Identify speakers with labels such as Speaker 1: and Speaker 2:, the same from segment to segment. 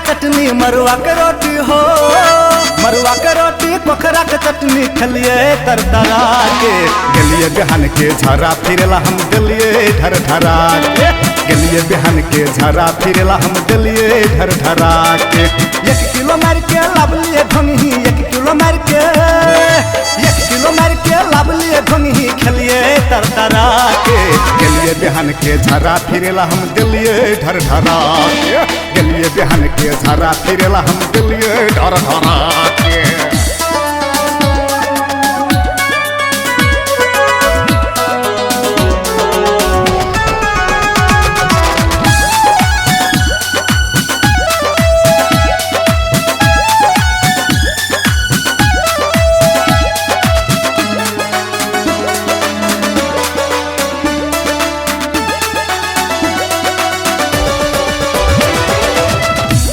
Speaker 1: के चटनी मरुआ के रोटी हो, मरुआ के रोटी पोखरा के चटनी खलिए तरतरा के। गलिए बिहान के झरा फिरेला हम दिलिए ढर ढरा के, गलिए बिहान के झरा फिरेला हम दिलिए ढर ढरा के। 1 किलो मार के लाबलिए ढोंगी, 1 किलो मार के, 1 किलो मार के लाबलिए ढोंगी खलिए तरतरा के। गलिए बिहान के झरा फिरेला हम दिलिए ढर ढरा के, गलिए बिहान के झरा फिरेला हम दिलिए ढर ढरा के।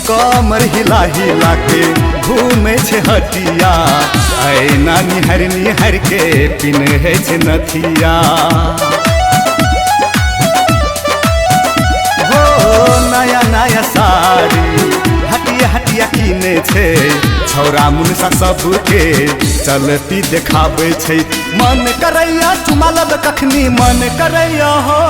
Speaker 1: कमर हिला हिला के घूमे छे हटिया, ऐना निहर निहर के पिन्हे छे नथिया। हो नया नया साड़ी हटिया हटिया किने छे, छौरा मुनसा सबके चलती देखाबे छे। मन करैया चुमा लब कखनी, मन करैया हो,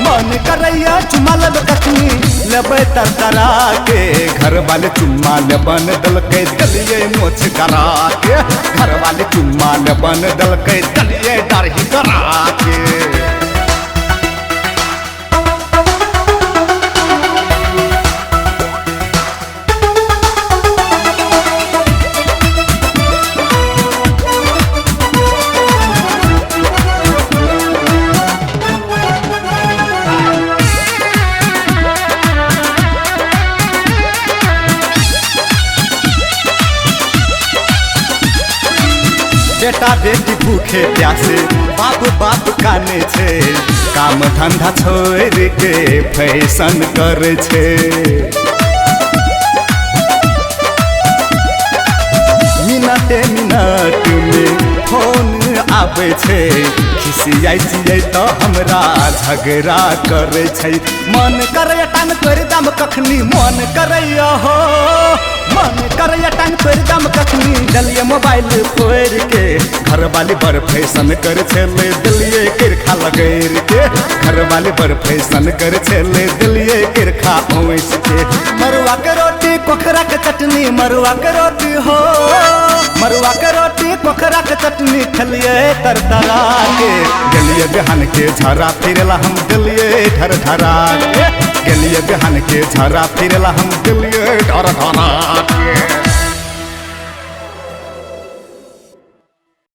Speaker 1: मन करैया चुमा लब कखनी लेबै तरतरा के। घर वाले चुम्मा लेबन दलकै दलिए मोछ करा के, घर वाले चुम्मा लेबन दलकै दलिए दाढ़ी करा के। बेटा बेटी भूखे प्यासे बाप बाप काने छे, काम धंधा छोड़ के फैशन करे छे। मिनटे मिनट में फोन आवे छे, खिसियाई छियै तो हमरा झगड़ा करे छे। मन करे टांग तोड़ दम कखनी, मन करे हो, मन करे टांग तोड़ दम कखनी दलिए मोबाइल फोड़ के। घर वाली बड़ फैशन कर छे दिलिए किरखा लगेर के, घर वाली बड़ फैशन कर छे दिलिए किरखा ओइस के। मरुआ के रोटी पोखरा के चटनी, मरुआ के रोटी हो, मरुआ के रोटी पोखरा के चटनी खलिए तरतरा के। गलिए बिहान के झरा फिरेला हम दिलिए ढर ढरा के, गलिए बिहान के झरा फिरेला हम दिलिए ढर ढरा के।